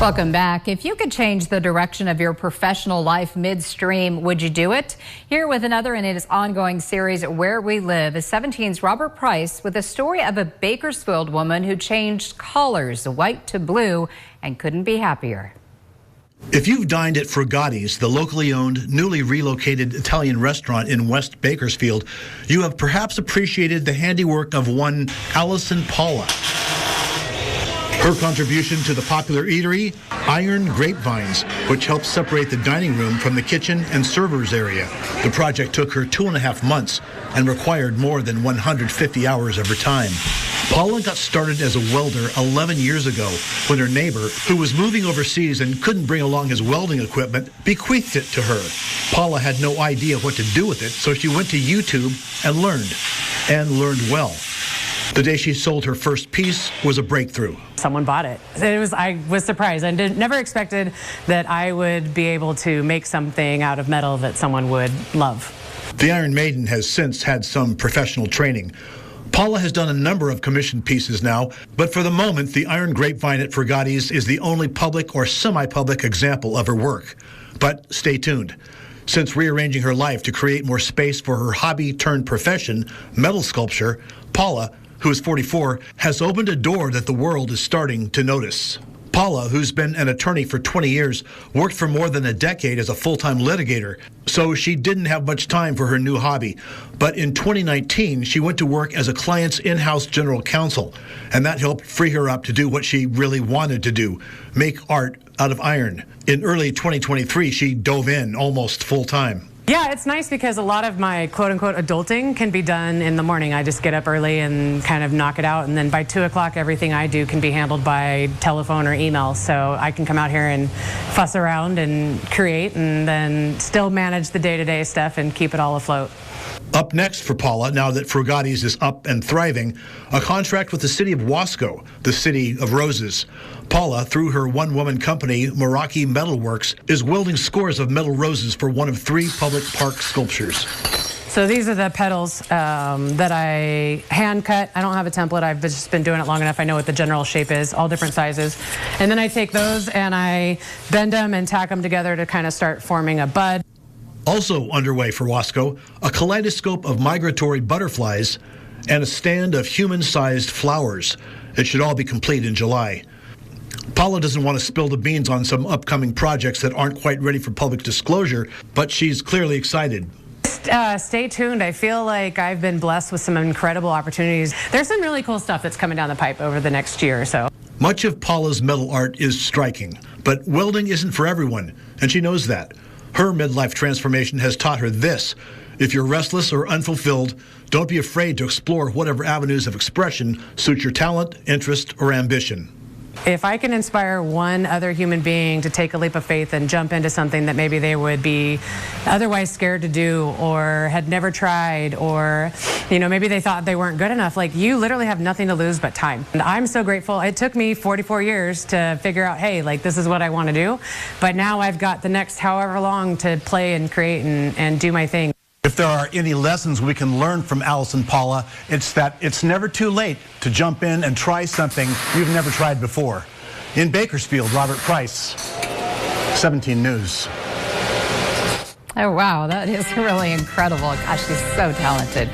Welcome back. If you could change the direction of your professional life midstream, would you do it? Here with another in his ongoing series, Where We Live, is 17's Robert Price with a story of a Bakersfield woman who changed colors, white to blue, and couldn't be happier. If you've dined at Frugati's, the locally owned, newly relocated Italian restaurant in West Bakersfield, you have perhaps appreciated the handiwork of one Allison Paula. Her contribution to the popular eatery, iron grapevines, which helps separate the dining room from the kitchen and servers area. The project took her 2.5 months and required more than 150 hours of her time. Paula got started as a welder 11 years ago when her neighbor, who was moving overseas and couldn't bring along his welding equipment, bequeathed it to her. Paula had no idea what to do with it, so she went to YouTube and learned well. The day she sold her first piece was a breakthrough. Someone bought it. I was surprised. I never expected that I would be able to make something out of metal that someone would love. The Iron Maiden has since had some professional training. Paula has done a number of commissioned pieces now, but for the moment, the iron grapevine at Frugati's is the only public or semi-public example of her work. But stay tuned. Since rearranging her life to create more space for her hobby-turned-profession, metal sculpture, Paula, who is 44, has opened a door that the world is starting to notice. Paula, who's been an attorney for 20 years, worked for more than a decade as a full-time litigator, so she didn't have much time for her new hobby. But in 2019, she went to work as a client's in-house general counsel, and that helped free her up to do what she really wanted to do, make art out of iron. In early 2023, she dove in almost full-time. Yeah, it's nice because a lot of my quote-unquote adulting can be done in the morning. I just get up early and kind of knock it out, and then by 2 o'clock, everything I do can be handled by telephone or email. So I can come out here and fuss around and create and then still manage the day-to-day stuff and keep it all afloat. Up next for Paula, now that Frugati's is up and thriving, a contract with the city of Wasco, the city of roses. Paula, through her one-woman company, Meraki Metalworks, is welding scores of metal roses for one of 3 public park sculptures. So these are the petals that I hand cut. I don't have a template. I've just been doing it long enough. I know what the general shape is, all different sizes. And then I take those and I bend them and tack them together to kind of start forming a bud. Also underway for Wasco, a kaleidoscope of migratory butterflies and a stand of human-sized flowers. It should all be complete in July. Paula doesn't want to spill the beans on some upcoming projects that aren't quite ready for public disclosure, but she's clearly excited. Stay tuned. I feel like I've been blessed with some incredible opportunities. There's some really cool stuff that's coming down the pipe over the next year or so. Much of Paula's metal art is striking, but welding isn't for everyone, and she knows that. Her midlife transformation has taught her this: if you're restless or unfulfilled, don't be afraid to explore whatever avenues of expression suit your talent, interest, or ambition. If I can inspire one other human being to take a leap of faith and jump into something that maybe they would be otherwise scared to do or had never tried, or maybe they thought they weren't good enough, like, you literally have nothing to lose but time. And I'm so grateful. It took me 44 years to figure out, hey, like, this is what I want to do. But now I've got the next however long to play and create and do my thing. If there are any lessons we can learn from Allison Paula, it's that it's never too late to jump in and try something you've never tried before. In Bakersfield, Robert Price, 17 News. Oh, wow, that is really incredible. Gosh, she's so talented.